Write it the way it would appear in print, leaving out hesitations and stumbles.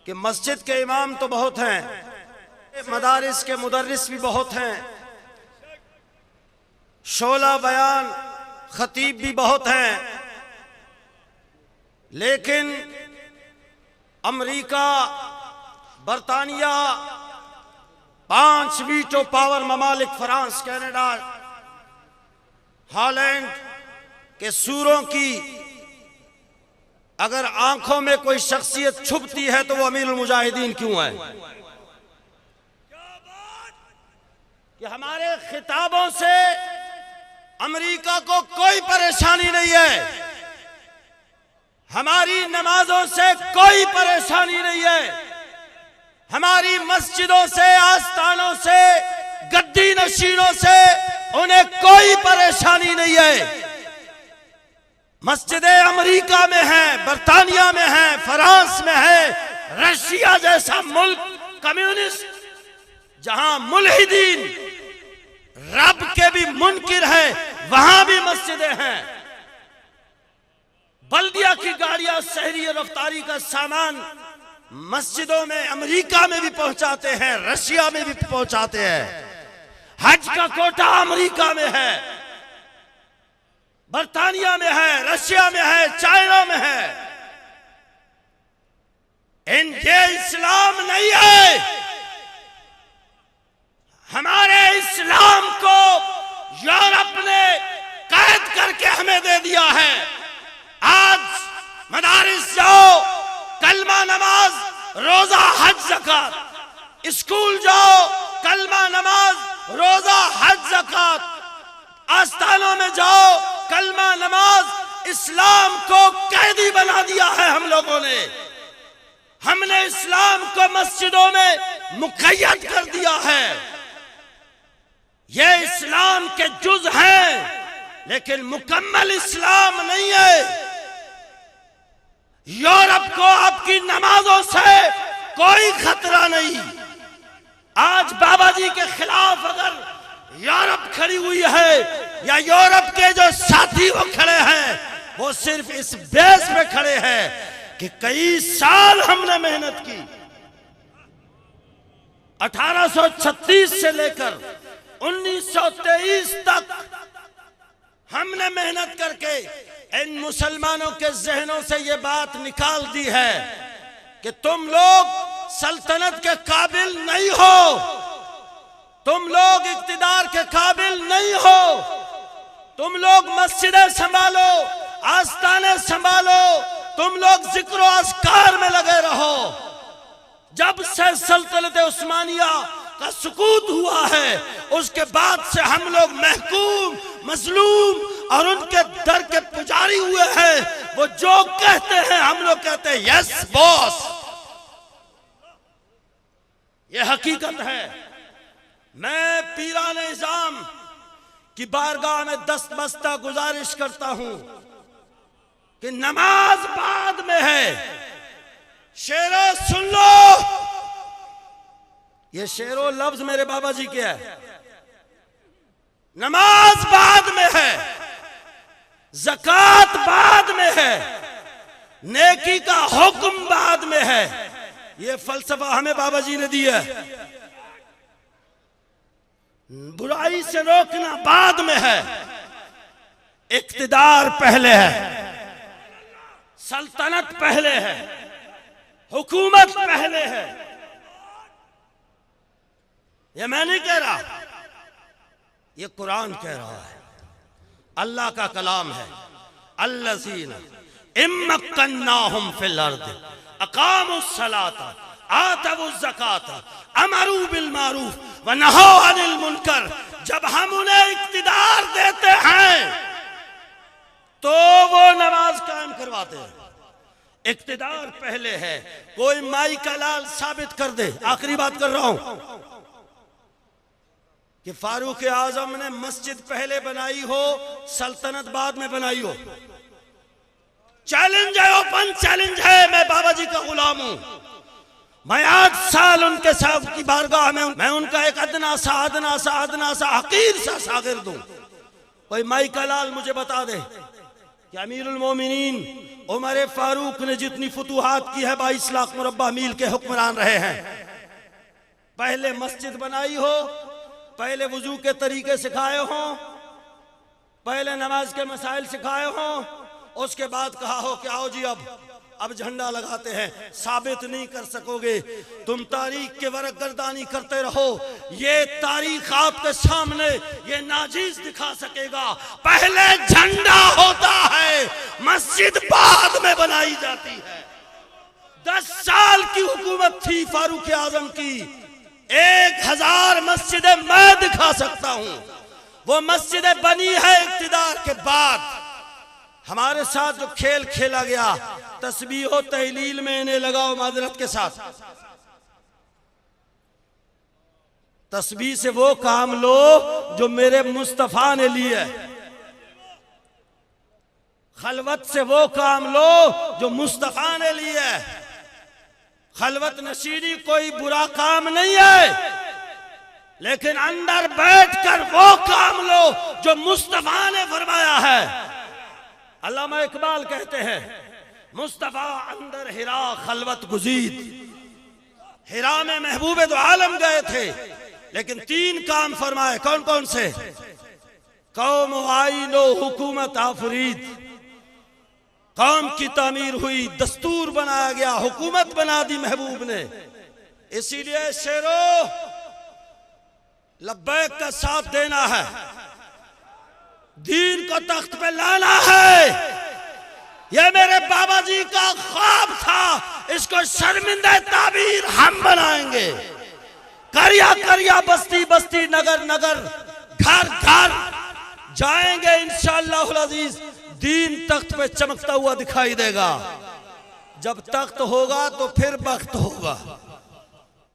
कि मस्जिद के इमाम तो बहुत हैं, मदारिस के मुदर्रिस भी बहुत हैं, शोला बयान खतीब भी बहुत हैं, लेकिन अमेरिका, बरतानिया, 5 वीटो पावर ममालिक, फ्रांस, कनाडा, हॉलैंड के सूरों की अगर आंखों में कोई शख्सियत छुपती है तो वो अमीरुल मुजाहिदीन क्यों है? कि हमारे खिताबों से अमेरिका को कोई परेशानी नहीं है, हमारी नमाजों से कोई परेशानी नहीं है, हमारी मस्जिदों से, आस्थानों से, गद्दी नशीनों से उन्हें कोई परेशानी नहीं है। मस्जिदें अमेरिका में हैं, बरतानिया में हैं, फ्रांस में है, रशिया जैसा मुल्क कम्युनिस्ट जहां मुल्हिदीन रब के भी मुनकिर है, वहां भी मस्जिदें हैं। बल्दिया की गाड़ियां शहरी रफ्तारी का सामान मस्जिदों में अमेरिका में भी पहुंचाते हैं, रशिया में भी पहुंचाते हैं। हज का कोटा अमेरिका में है, बरतानिया में है, रशिया में है, चाइना में है। ये इस्लाम नहीं है। हमारे इस्लाम को यूरोप ने कैद करके हमें दे दिया है। आज मदारिस जाओ, कलमा नमाज, रोजा, हज, ज़कात। स्कूल जाओ, कलमा नमाज, रोजा, हज, ज़कात। आस्थानों में जाओ, कलमा नमाज। इस्लाम को कैदी बना दिया है हम लोगों ने। हमने इस्लाम को मस्जिदों में मुक़य्यद कर दिया है। ये इस्लाम के जुज़ हैं, लेकिन मुकम्मल इस्लाम नहीं है। यूरोप को आपकी नमाजों से कोई खतरा नहीं। आज बाबा जी के खिलाफ अगर यूरोप खड़ी हुई है या यूरोप के जो साथी वो खड़े हैं, वो सिर्फ इस बेस पे खड़े हैं कि कई साल हमने मेहनत की। 1836 से लेकर 1923 तक हमने मेहनत करके इन मुसलमानों के जहनों से ये बात निकाल दी है कि तुम लोग सल्तनत के काबिल नहीं हो, तुम लोग इक्तिदार के काबिल नहीं हो, तुम लोग मस्जिदें संभालो, आस्थाने संभालो, तुम लोग जिक्र और अस्कार में लगे रहो। जब से सल्तनत उस्मानिया का सुकूत हुआ है, उसके बाद से हम लोग महकूम, मजलूम और उनके दर के पुजारी हुए हैं। वो जो कहते हैं हम लोग कहते हैं यस बॉस। ये हकीकत है। मैं पीरान निज़ाम की बारगाह में दस्तबस्ता गुजारिश करता हूं कि नमाज बाद में है। शेरो सुन लो, ये शेरो लफ्ज मेरे बाबा जी के है। नमाज बाद में है, ज़कात बाद में है, नेकी का हुक्म बाद में है। ये फलसफा हमें बाबा जी ने दिया है। बुराई से रोकना बाद में है, इक्तिदार पहले है, सल्तनत पहले है, हुकूमत पहले है। ये मैं नहीं कह रहा, ये कुरान कह रहा है, अल्लाह का कलाम है। अल्लज़ीना इम्मक्कन्नाहुम फिल अर्द अक़ामुस सलाता आतवुज़ ज़काता अमरू बिल मारूफ व नहौ अनिल मुनकर। जब हम उन्हें इक्तिदार देते हैं तो वो नमाज कायम करवाते हैं। इक्तिदार पहले है। कोई माई का लाल साबित कर दे, आखिरी बात कर रहा हूं, कि फारूक आजम ने मस्जिद पहले बनाई हो, सल्तनत बाद में बनाई हो। चैलेंज है, ओपन चैलेंज है। मैं बाबा जी का गुलाम हूं। मैं 8 साल उनके साथ की बारगाह में, मैं उनका एक अदना सा हकीर सा शागिर्द हूं। कोई माई का लाल मुझे बता दे कि अमीरुल मोमिनीन उमर फारूक ने जितनी फतूहात की है 22 लाख मुरब्बा मील के हुक्मरान रहे हैं। पहले मस्जिद बनाई हो, पहले वुजू के तरीके सिखाए हो, पहले नमाज के मसाइल सिखाए हो, उसके बाद कहा हो कि आओ जी अब झंडा लगाते हैं। साबित नहीं कर सकोगे, तुम तारीख के वरक गर्दानी करते रहो, ये तारीख आपके सामने ये नाजीज दिखा सकेगा। पहले झंडा होता है, मस्जिद बाद में बनाई जाती है। 10 साल की हुकूमत थी फारूक आजम की, 1000 मस्जिदें मैं दिखा सकता हूं। वो मस्जिदें बनी है इक्तिदार के बाद। हमारे साथ जो खेल खेला गया, तस्बीह व तहलील में इन्हें लगाओ माजरत के साथ, तस्बीह से वो काम लो जो मेरे मुस्तफा ने लिए, खलवत से वो काम लो जो मुस्तफा ने लिए। खलवत नशीनी कोई बुरा काम नहीं है, लेकिन अंदर बैठकर वो काम लो जो मुस्तफा ने फरमाया है। अल्लामा इकबाल कहते हैं, मुस्तफा अंदर हिरा खलवत गुजीद। हिरा में महबूब दो आलम गए थे, लेकिन 3 काम फरमाए। कौन कौन से? कौम आईनो हुकूमत आफरीद, कौम की तामीर हुई, दस्तूर बनाया गया, हुकूमत बना दी महबूब ने। इसीलिए शेरो लब्बैक का साथ देना है, दीन को तख्त पे लाना है। यह मेरे बाबा जी का ख्वाब था, इसको शर्मिंदा ताबीर हम बनाएंगे। करिया करिया, बस्ती बस्ती, नगर नगर, घर घर जाएंगे इंशाअल्लाह अजीज। दीन तख्त पे चमकता हुआ दिखाई देगा। जब तख्त होगा तो फिर वक्त होगा।